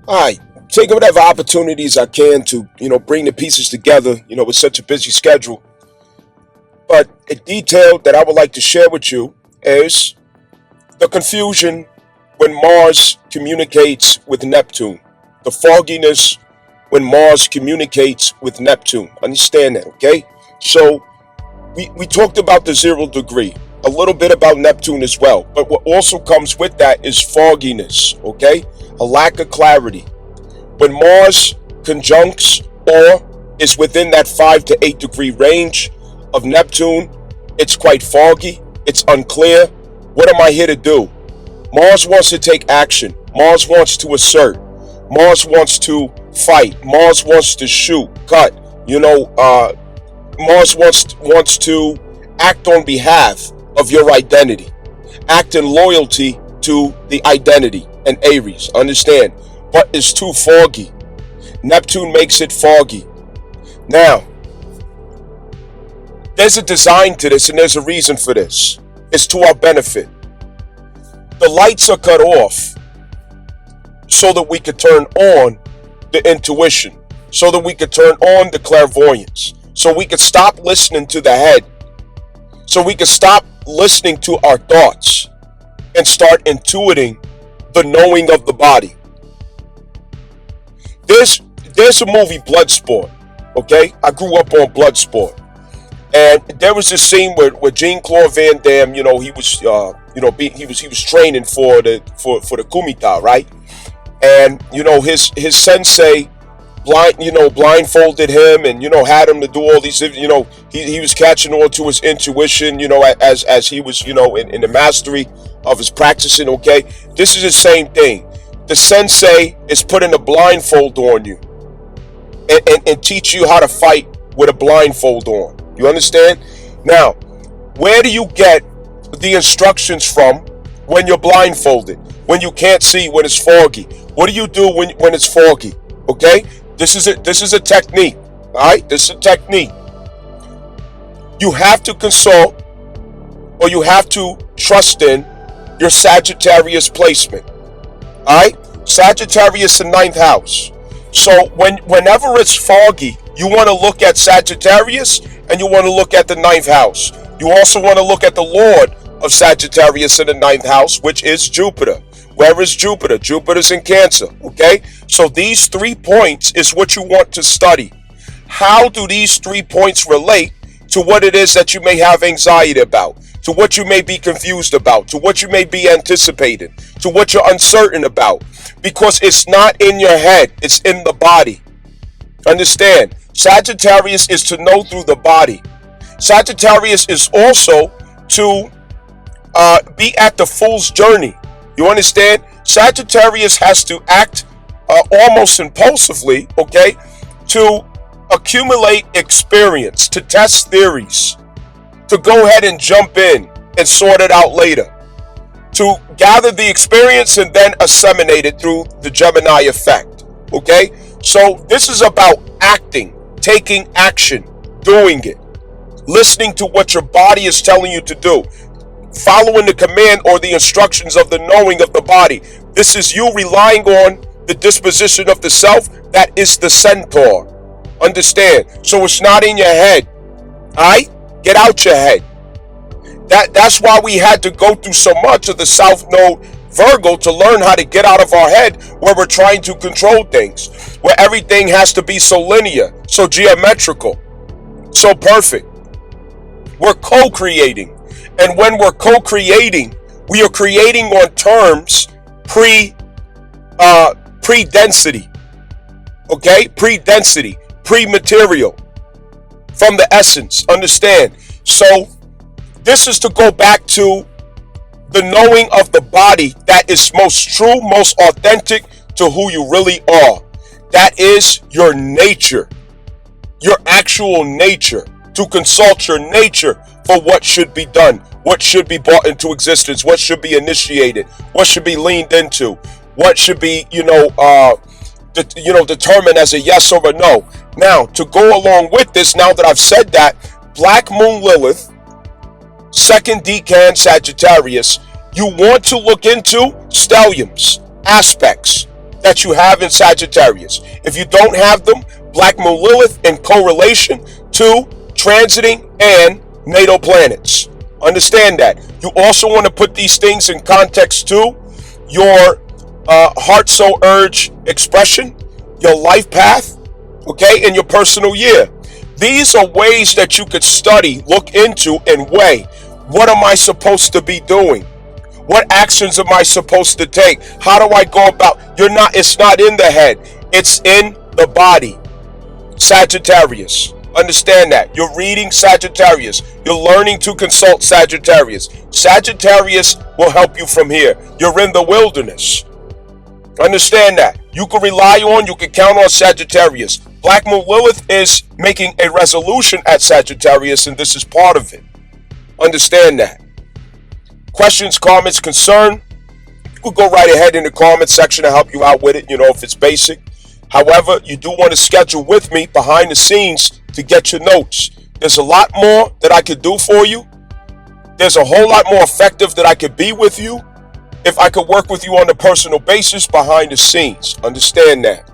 I take whatever opportunities I can to, bring the pieces together, with such a busy schedule. But a detail that I would like to share with you is the confusion when Mars communicates with Neptune. The fogginess when Mars communicates with Neptune. Understand that, okay? So we talked about the 0 degree, a little bit about Neptune as well. But what also comes with that is fogginess, okay? A lack of clarity. When Mars conjuncts or is within that 5 to 8 degree range of Neptune, it's quite foggy, it's unclear. What am I here to do? Mars wants to take action. Mars wants to assert. Mars wants to fight. Mars wants to shoot, cut. Mars wants to act on behalf of your identity. Act in loyalty to the identity and Aries. Understand? But it's too foggy. Neptune makes it foggy. Now, there's a design to this and there's a reason for this. It's to our benefit. The lights are cut off so that we could turn on the intuition, so that we could turn on the clairvoyance, so we could stop listening to the head, so we could stop listening to our thoughts and start intuiting the knowing of the body. There's a movie, Bloodsport, okay? I grew up on Bloodsport. And there was this scene where Jean-Claude Van Damme, he was he was training for the Kumite, right? And his sensei blindfolded him and had him to do all these, he was catching on to his intuition, as he was in the mastery of his practicing. Okay, this is the same thing. The sensei is putting a blindfold on you and teach you how to fight with a blindfold on. You understand? Now, where do you get the instructions from when you're blindfolded, when you can't see, when it's foggy? What do you do when it's foggy? Okay, this is a technique. All right, this is a technique. You have to consult, or you have to trust in your Sagittarius placement. All right, Sagittarius in ninth house. So whenever it's foggy, you want to look at Sagittarius and you want to look at the ninth house. You also want to look at the Lord of Sagittarius in the ninth house, which is Jupiter. Where is Jupiter? Jupiter's in Cancer, okay? So these 3 points is what you want to study. How do these 3 points relate to what it is that you may have anxiety about, to what you may be confused about, to what you may be anticipating, to what you're uncertain about? Because it's not in your head, it's in the body. Understand? Sagittarius is to know through the body. Sagittarius is also to be at the fool's journey. You understand? Sagittarius has to act almost impulsively, okay, to accumulate experience, to test theories, to go ahead and jump in and sort it out later, to gather the experience and then assimilate it through the Gemini effect, okay? So this is about acting, taking action, doing it, listening to what your body is telling you to do, following the command or the instructions of the knowing of the body. This is you relying on the disposition of the self that is the centaur. Understand? So it's not in your head. Alright? Get out your head. That's why we had to go through so much of the South Node Virgo to learn how to get out of our head where we're trying to control things, where everything has to be so linear, so geometrical, so perfect. We're co-creating. And when we're co-creating, we are creating on terms pre-density. Okay? Pre-density, pre-material, from the essence. Understand? So this is to go back to the knowing of the body that is most true, most authentic to who you really are. That is your nature, your actual nature. To consult your nature for what should be done, what should be brought into existence, what should be initiated, what should be leaned into, what should be, determined as a yes or a no. Now, to go along with this, now that I've said that, Black Moon Lilith, second decan Sagittarius, you want to look into stelliums, aspects that you have in Sagittarius. If you don't have them, Black Moon Lilith in correlation to transiting and natal planets. Understand that. You also want to put these things in context to your heart, soul, urge expression, your life path, okay, and your personal year. These are ways that you could study, look into, and weigh. What am I supposed to be doing? What actions am I supposed to take? How do I go about? It's not in the head. It's in the body. Sagittarius. Understand that. You're reading Sagittarius. You're learning to consult Sagittarius. Sagittarius will help you from here. You're in the wilderness. Understand that. You can rely on, you can count on Sagittarius. Black Moon Lilith is making a resolution at Sagittarius, and this is part of it. Understand that. Questions, comments, concern? You can go right ahead in the comment section to help you out with it, if it's basic. However, you do want to schedule with me behind the scenes to get your notes. There's a lot more that I could do for you. There's a whole lot more effective that I could be with you if I could work with you on a personal basis behind the scenes. Understand that.